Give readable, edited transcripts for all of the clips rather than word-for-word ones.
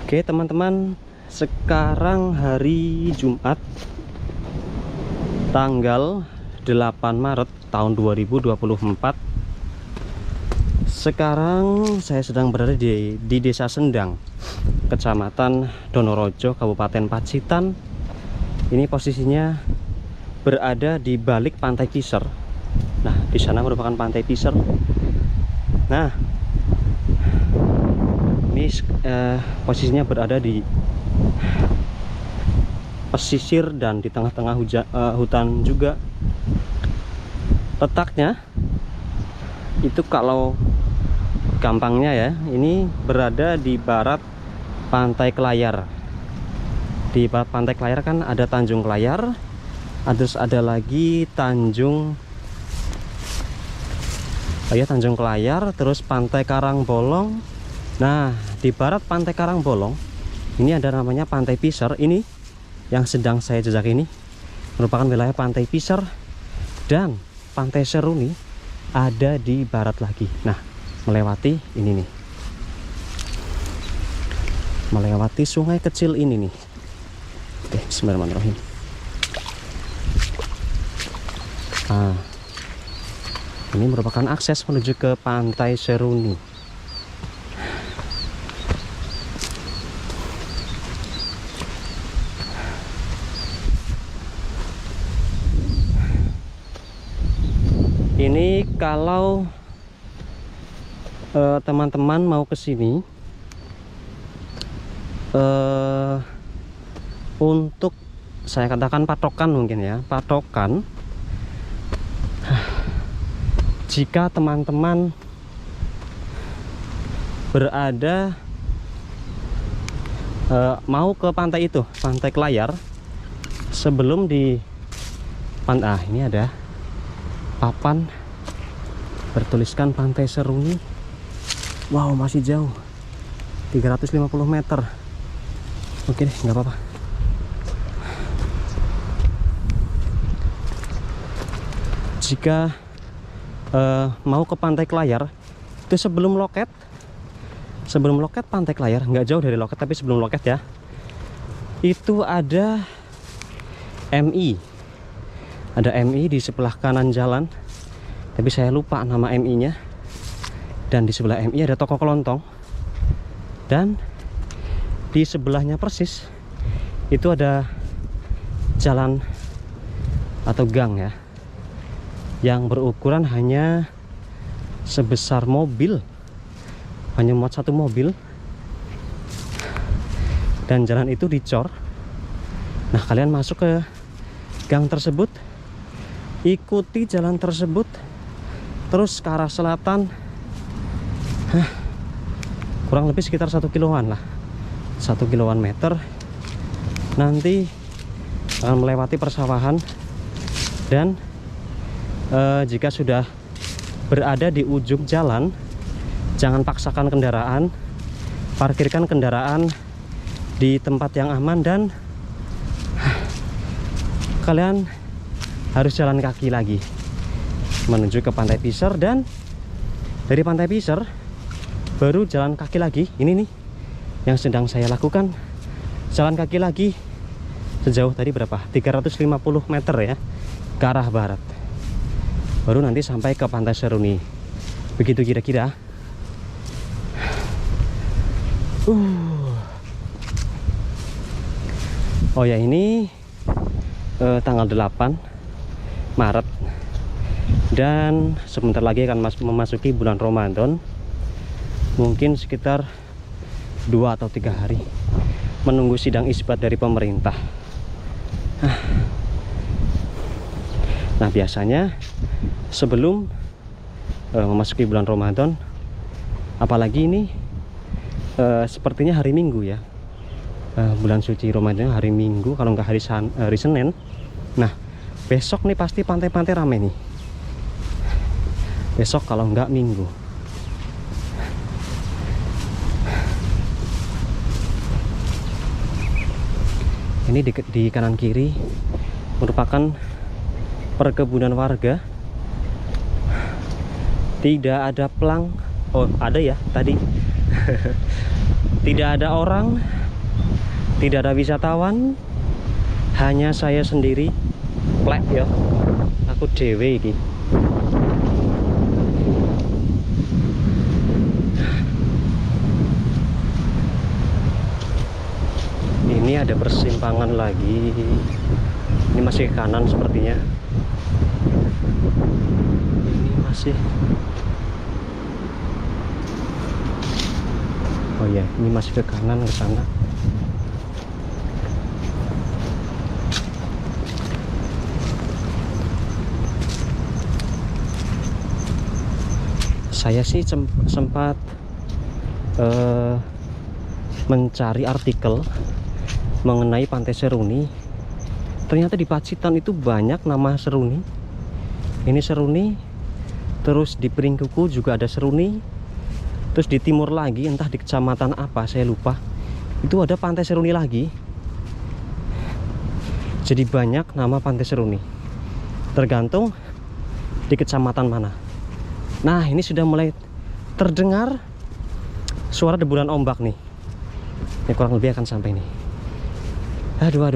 Oke teman-teman, sekarang hari Jumat tanggal 8 Maret tahun 2024. Sekarang saya sedang berada di Desa Sendang, Kecamatan Donorojo, Kabupaten Pacitan. Ini posisinya berada di balik Pantai Piser. Nah, di sana merupakan Pantai Piser. Nah, ini posisinya berada di pesisir dan di tengah-tengah hutan juga. Letaknya itu kalau gampangnya ya, ini berada di barat Pantai Kelayar. Di barat Pantai Kelayar kan ada Tanjung Kelayar, terus ada lagi Tanjung Kelayar, terus Pantai Karangbolong. Nah, di barat Pantai Karangbolong ini ada namanya Pantai Piser. Ini yang sedang saya jejak ini merupakan wilayah Pantai Piser, dan Pantai Seruni ada di barat lagi. Nah, melewati ini nih, melewati sungai kecil ini nih. Oke, bismillahirrahmanirrahim. Nah, ini merupakan akses menuju ke Pantai Seruni. Ini kalau teman-teman mau ke sini untuk saya katakan patokan mungkin ya, patokan jika teman-teman berada mau ke pantai itu, Pantai Kelayar, sebelum di ini ada papan bertuliskan Pantai Seruni. Wow, masih jauh, 350 meter. Oke deh, nggak apa-apa. Jika mau ke Pantai Kelayar itu sebelum loket Pantai Kelayar, nggak jauh dari loket tapi sebelum loket ya, itu ada MI. Ada MI di sebelah kanan jalan, tapi saya lupa nama MI-nya. Dan di sebelah MI ada toko kelontong, dan di sebelahnya persis itu ada jalan atau gang ya, yang berukuran hanya sebesar mobil, hanya muat satu mobil, dan jalan itu dicor. Nah, kalian masuk ke gang tersebut, ikuti jalan tersebut terus ke arah selatan, kurang lebih sekitar 1 kiloan lah, 1 kiloan meter. Nanti akan melewati persawahan, dan jika sudah berada di ujung jalan, jangan paksakan kendaraan, parkirkan kendaraan di tempat yang aman, dan kalian harus jalan kaki lagi menuju ke Pantai Piser. Dan dari Pantai Piser baru jalan kaki lagi. Ini nih yang sedang saya lakukan, jalan kaki lagi sejauh tadi berapa, 350 meter ya, ke arah barat, baru nanti sampai ke Pantai Seruni. Begitu kira-kira. Oh ya, ini tanggal 8 Maret, dan sebentar lagi akan memasuki bulan Ramadan. Mungkin sekitar 2 atau 3 hari menunggu sidang isbat dari pemerintah. Nah, biasanya sebelum memasuki bulan Ramadan, apalagi ini sepertinya hari Minggu ya, bulan suci Ramadan hari Minggu, kalau nggak hari Senin. Nah, besok nih pasti pantai-pantai rame nih, besok kalau nggak Minggu. Ini di kanan kiri merupakan perkebunan warga. Tidak ada pelang. Oh, ada ya tadi. Tidak ada orang, tidak ada wisatawan, hanya saya sendiri. Plek ya, aku dewe iki. Ini ada persimpangan lagi. Ini masih ke kanan sepertinya. Ini masih. Oh ya, ini masih ke kanan ke sana. Saya sih sempat mencari artikel mengenai Pantai Seruni. Ternyata di Pacitan itu banyak nama Seruni. Ini Seruni, terus di Pringkuku juga ada Seruni. Terus di timur lagi, entah di kecamatan apa saya lupa, itu ada Pantai Seruni lagi. Jadi banyak nama Pantai Seruni, tergantung di kecamatan mana. Nah, ini sudah mulai terdengar suara deburan ombak nih. Ini kurang lebih akan sampai nih. Aduh.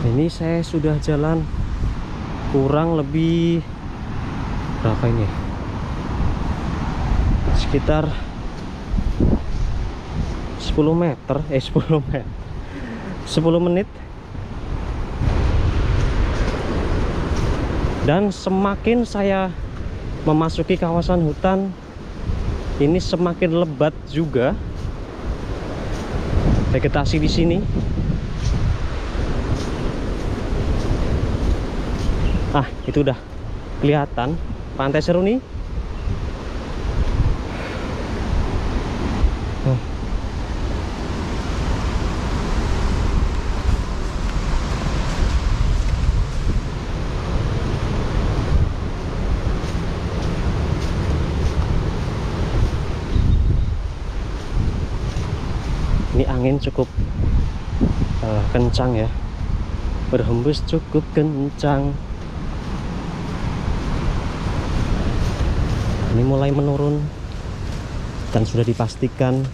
Ini saya sudah jalan kurang lebih berapa ini? Sekitar 10 menit. Dan semakin saya memasuki kawasan hutan, ini semakin lebat juga vegetasi di sini. Ah, itu udah kelihatan Pantai Seruni. Ini angin cukup kencang ya, berhembus cukup kencang. Ini mulai menurun dan sudah dipastikan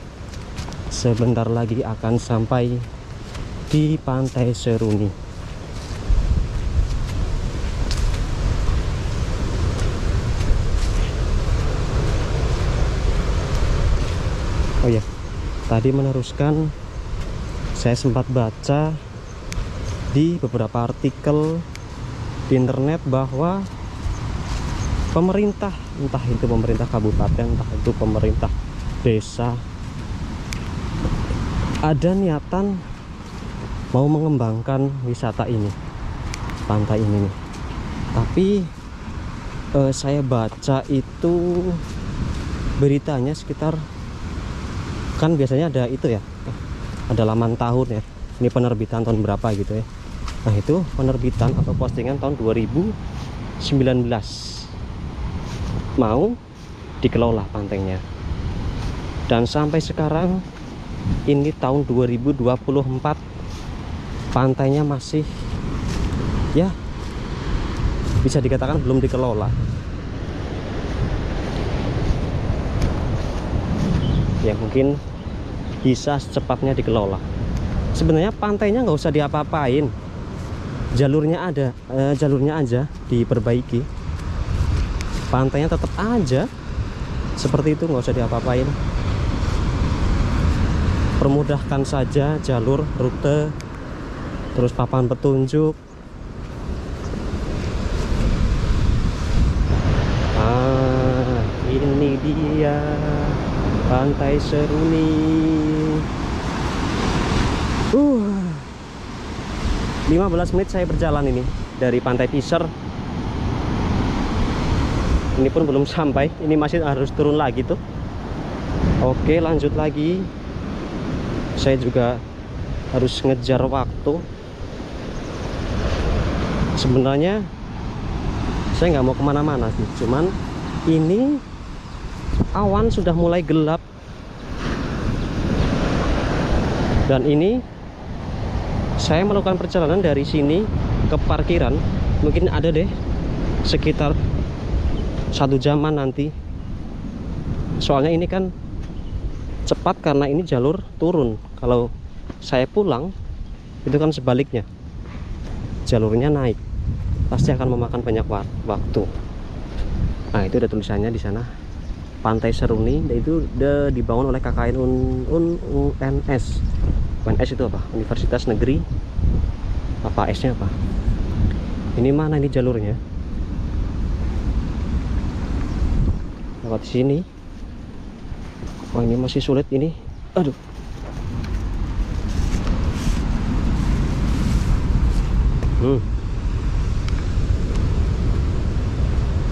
sebentar lagi akan sampai di Pantai Seruni. Oh ya, tadi meneruskan, saya sempat baca di beberapa artikel di internet bahwa pemerintah, entah itu pemerintah kabupaten, entah itu pemerintah desa, ada niatan mau mengembangkan wisata ini, pantai ini nih. Tapi saya baca itu beritanya sekitar, kan biasanya ada itu ya, ada laman tahun ya, ini penerbitan tahun berapa gitu ya. Nah, itu penerbitan atau postingan tahun 2019 mau dikelola pantainya, dan sampai sekarang ini tahun 2024 pantainya masih ya bisa dikatakan belum dikelola. Ya mungkin bisa secepatnya dikelola. Sebenarnya pantainya nggak usah diapa-apain, jalurnya ada, jalurnya aja diperbaiki, pantainya tetap aja seperti itu, nggak usah diapa-apain. Permudahkan saja jalur, rute, terus papan petunjuk. Ah, ini dia Pantai Seruni. 15 menit saya berjalan ini dari Pantai Piser. Ini pun belum sampai, ini masih harus turun lagi tuh. Oke, lanjut lagi. Saya juga harus ngejar waktu. Sebenarnya saya nggak mau kemana-mana sih, cuman ini awan sudah mulai gelap. Dan ini saya melakukan perjalanan dari sini ke parkiran, mungkin ada deh sekitar 1 jaman nanti. Soalnya ini kan cepat karena ini jalur turun. Kalau saya pulang itu kan sebaliknya, jalurnya naik, pasti akan memakan banyak waktu. Nah, itu ada tulisannya di sana, Pantai Seruni, dan itu dibangun oleh KKN UNS. UNS itu apa? Universitas Negeri apa, S-nya apa? Ini mana ini jalurnya? Lewat sini. Oh, ini masih sulit ini. Aduh.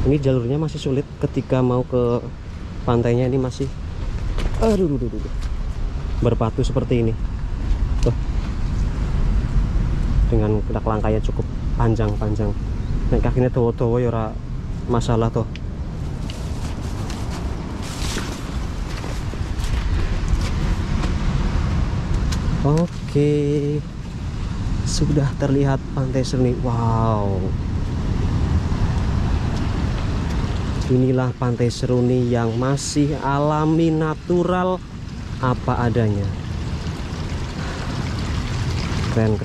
Ini jalurnya masih sulit ketika mau ke pantainya, ini masih berbatu seperti ini. Tuh. Dengan langkahnya cukup panjang-panjang. Nek kakinya dawa-dawa ya ora masalah tuh. Oke. Sudah terlihat Pantai Seruni. Wow. Inilah Pantai Seruni yang masih alami, natural, apa adanya. Keren.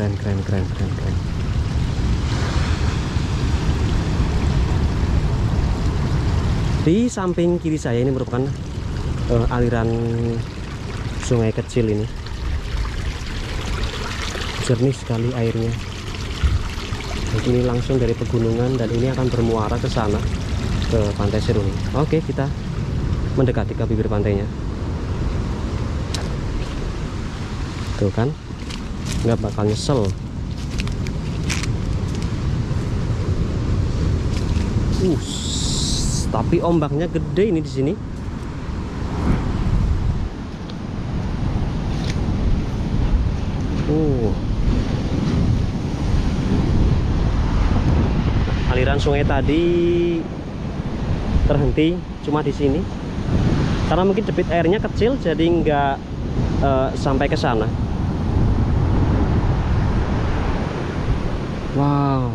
Di samping kiri saya ini merupakan aliran sungai kecil ini. Jernih sekali airnya. Ini langsung dari pegunungan dan ini akan bermuara ke sana, ke Pantai Seruni. Oke, kita mendekati ke bibir pantainya. Tuh kan, nggak bakal nyesel. Tapi ombaknya gede ini di sini. Aliran sungai tadi terhenti cuma di sini karena mungkin debit airnya kecil, jadi nggak sampai ke sana. Wow.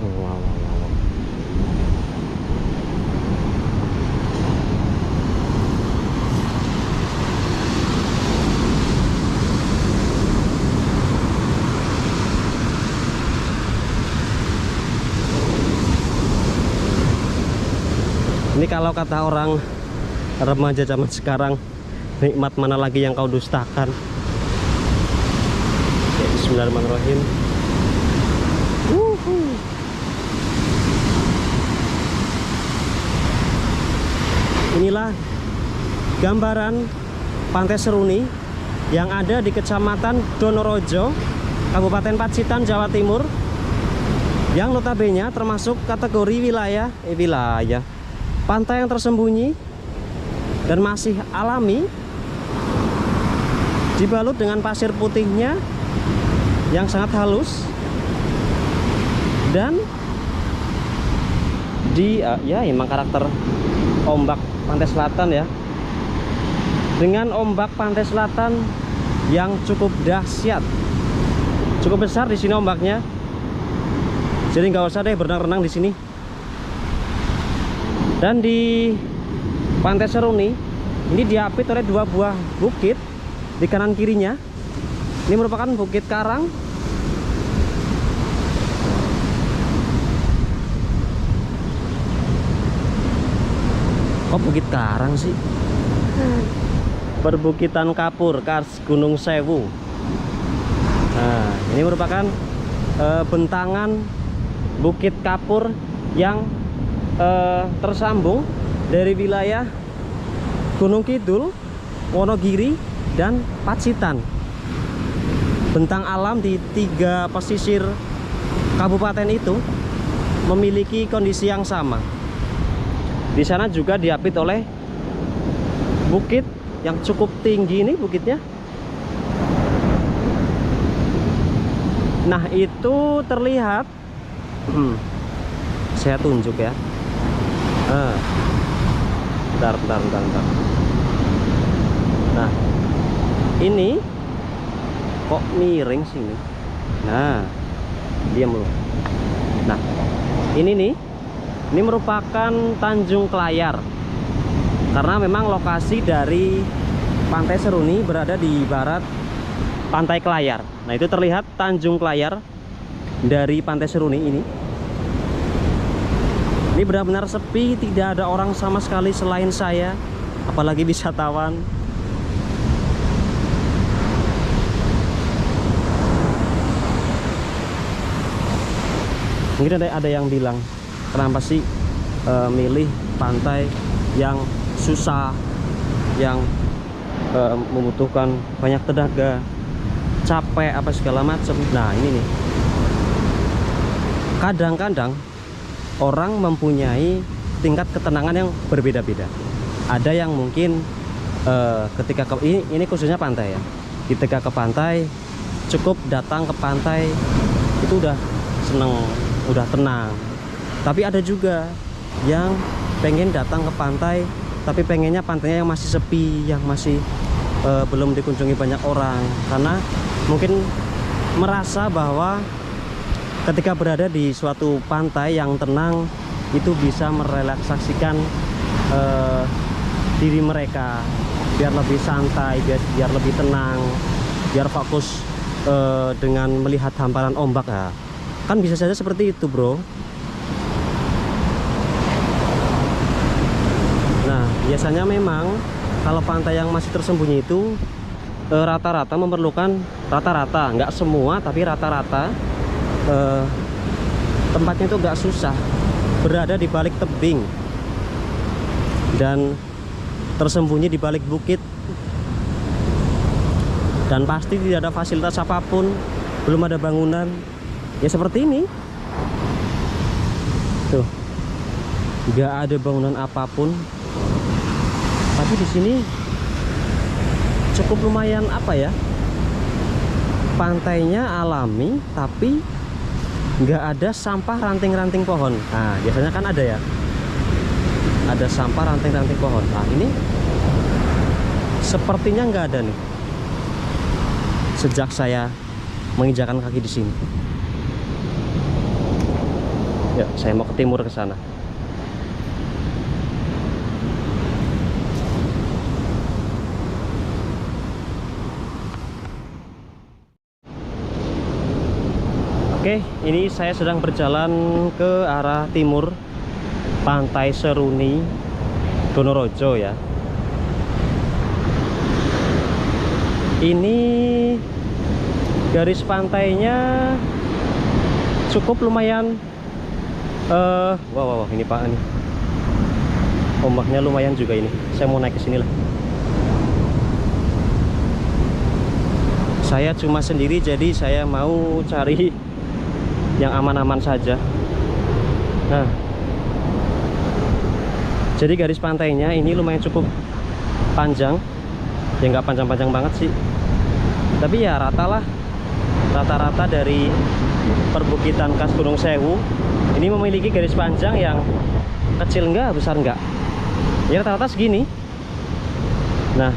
Ini kalau kata orang remaja zaman sekarang, nikmat mana lagi yang kau dustakan. Bismillahirrahmanirrahim. Inilah gambaran Pantai Seruni yang ada di Kecamatan Donorojo, Kabupaten Pacitan, Jawa Timur, yang notabene termasuk kategori wilayah pantai yang tersembunyi dan masih alami, dibalut dengan pasir putihnya yang sangat halus, dan emang karakter ombak pantai selatan ya, dengan ombak pantai selatan yang cukup dahsyat, cukup besar di sini ombaknya. Jadi nggak usah deh berenang-renang di sini. Dan di Pantai Seruni ini diapit oleh 2 buah bukit di kanan kirinya. Ini merupakan Bukit Karang. Oh, Bukit Karang sih. Perbukitan Kapur, Kars Gunung Sewu. Nah, ini merupakan bentangan Bukit Kapur yang tersambung dari wilayah Gunung Kidul, Wonogiri, dan Pacitan. Bentang alam di 3 pesisir kabupaten itu memiliki kondisi yang sama. Di sana juga diapit oleh bukit yang cukup tinggi ini bukitnya. Nah, itu terlihat. Saya tunjuk ya. Bentar. Nah, ini kok miring sini. Nah, diam lu. Nah, ini nih, ini merupakan Tanjung Klayar. Karena memang lokasi dari Pantai Seruni berada di barat Pantai Klayar. Nah, itu terlihat Tanjung Klayar dari Pantai Seruni ini. Ini benar-benar sepi, tidak ada orang sama sekali selain saya, apalagi wisatawan. Mungkin ada yang bilang, kenapa sih milih pantai yang susah, yang membutuhkan banyak tenaga, capek apa segala macam. Nah, ini nih, kadang-kadang orang mempunyai tingkat ketenangan yang berbeda-beda. Ada yang mungkin ketika ini khususnya pantai ya, ketika ke pantai cukup datang ke pantai itu udah seneng, udah tenang. Tapi ada juga yang pengen datang ke pantai tapi pengennya pantainya yang masih sepi, yang masih belum dikunjungi banyak orang, karena mungkin merasa bahwa ketika berada di suatu pantai yang tenang itu bisa merelaksasikan diri mereka, biar lebih santai, biar lebih tenang, biar fokus dengan melihat hamparan ombak ya. Kan bisa saja seperti itu, bro. Nah, biasanya memang kalau pantai yang masih tersembunyi itu rata-rata memerlukan, rata-rata, nggak semua tapi rata-rata tempatnya itu nggak susah, berada di balik tebing dan tersembunyi di balik bukit, dan pasti tidak ada fasilitas apapun, belum ada bangunan ya seperti ini tuh, nggak ada bangunan apapun. Tapi di sini cukup lumayan apa ya, pantainya alami tapi nggak ada sampah ranting-ranting pohon. Nah, biasanya kan ada ya, ada sampah ranting-ranting pohon. Nah, ini sepertinya nggak ada nih sejak saya menginjakan kaki di sini. Ya, saya mau ke timur, ke sana. Oke, ini saya sedang berjalan ke arah timur Pantai Seruni, Donorojo ya. Ini garis pantainya cukup lumayan. Wow, ini Pak, ini ombaknya lumayan juga ini. Saya mau naik ke sini lah. Saya cuma sendiri, jadi saya mau cari yang aman-aman saja. Nah, jadi garis pantainya ini lumayan cukup panjang, ya nggak panjang-panjang banget sih, tapi ya rata-rata dari perbukitan khas Gunung Sewu ini memiliki garis panjang yang kecil enggak, besar enggak, ya rata-rata segini. Nah,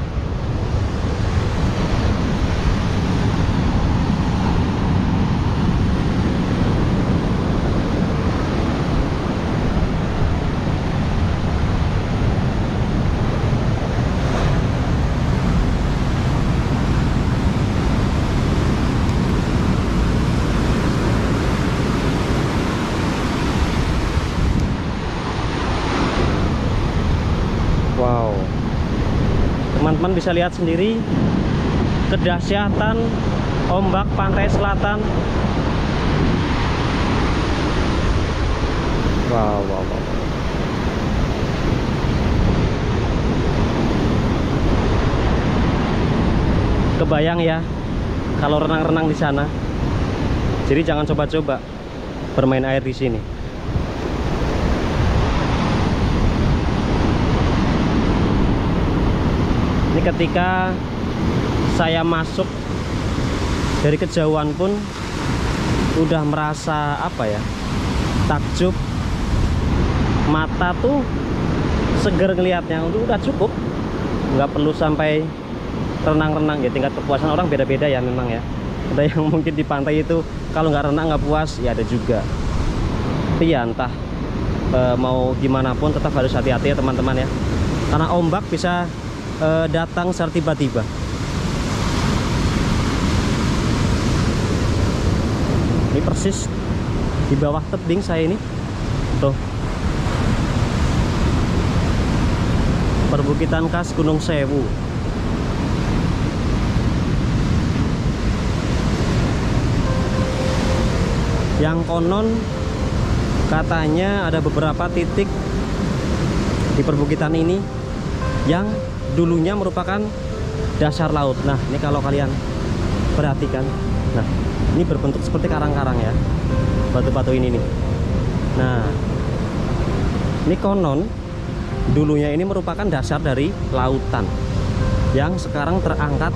wow, teman-teman bisa lihat sendiri kedahsyatan ombak pantai selatan. Wow. Kebayang ya kalau renang-renang di sana. Jadi jangan coba-coba bermain air di sini. Ini ketika saya masuk dari kejauhan pun udah merasa apa ya, takjub, mata tuh seger ngelihatnya. Udah cukup, nggak perlu sampai renang-renang ya. Tingkat kepuasan orang beda-beda ya memang ya. Ada yang mungkin di pantai itu kalau nggak renang nggak puas, ya ada juga. Tapi ya entah mau gimana pun tetap harus hati-hati ya teman-teman ya. Karena ombak bisa datang secara tiba-tiba. Ini persis di bawah tebing saya ini. Tuh. Perbukitan khas Gunung Sewu. Yang konon katanya ada beberapa titik di perbukitan ini yang dulunya merupakan dasar laut. Nah, ini kalau kalian perhatikan, nah ini berbentuk seperti karang-karang ya, batu-batu ini nih. Nah, ini konon dulunya ini merupakan dasar dari lautan yang sekarang terangkat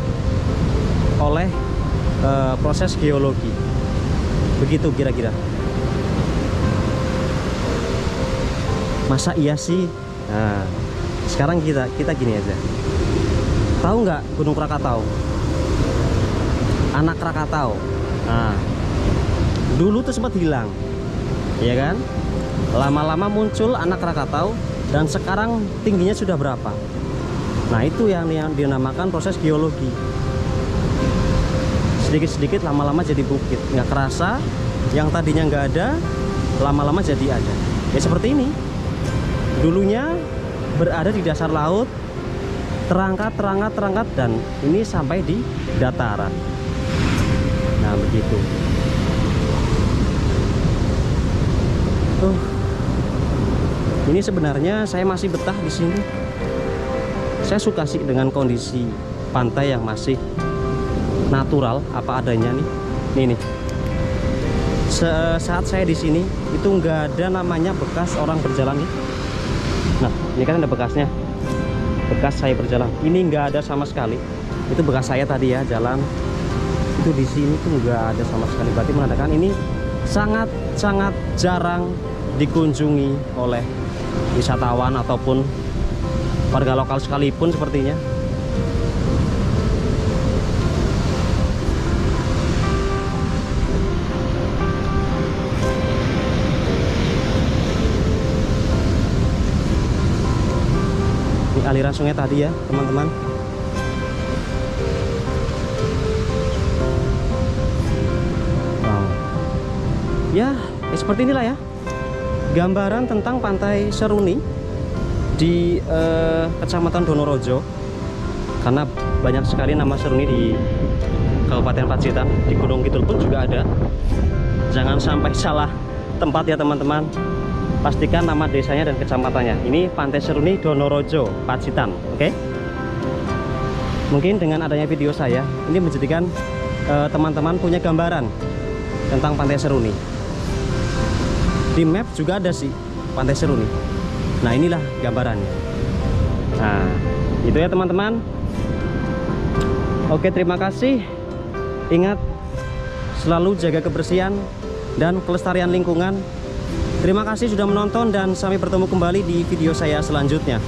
oleh proses geologi. Begitu kira-kira. Masa iya sih? Nah, sekarang kita gini aja. Tahu nggak Gunung Krakatau? Anak Krakatau. Nah, dulu tuh sempat hilang, ya kan? Lama-lama muncul anak Krakatau dan sekarang tingginya sudah berapa? Nah, itu yang dinamakan proses geologi. Sedikit-sedikit lama-lama jadi bukit, nggak kerasa yang tadinya nggak ada lama-lama jadi ada. Ya seperti ini, dulunya berada di dasar laut, terangkat dan ini sampai di dataran. Nah begitu. Ini sebenarnya saya masih betah di sini. Saya suka sih dengan kondisi pantai yang masih natural apa adanya nih. Nih. Saat saya di sini itu nggak ada namanya bekas orang berjalan nih. Nah, ini kan ada bekasnya. Bekas saya berjalan. Ini nggak ada sama sekali. Itu bekas saya tadi ya jalan. Itu di sini tuh nggak ada sama sekali. Berarti menandakan ini sangat jarang dikunjungi oleh wisatawan ataupun warga lokal sekalipun sepertinya. Aliran sungai tadi ya teman-teman. Wow. Ya seperti inilah ya gambaran tentang Pantai Seruni di Kecamatan Donorojo. Karena banyak sekali nama Seruni di Kabupaten Pacitan. Di Gunung Kidul pun juga ada. Jangan sampai salah tempat ya teman-teman. Pastikan nama desanya dan kecamatannya. Ini Pantai Seruni Donorojo, Pacitan. Oke? Mungkin dengan adanya video saya, ini menjadikan teman-teman punya gambaran tentang Pantai Seruni. Di map juga ada sih Pantai Seruni. Nah, inilah gambarannya. Nah, itu ya teman-teman. Oke, terima kasih. Ingat, selalu jaga kebersihan dan kelestarian lingkungan. Terima kasih sudah menonton dan sampai bertemu kembali di video saya selanjutnya.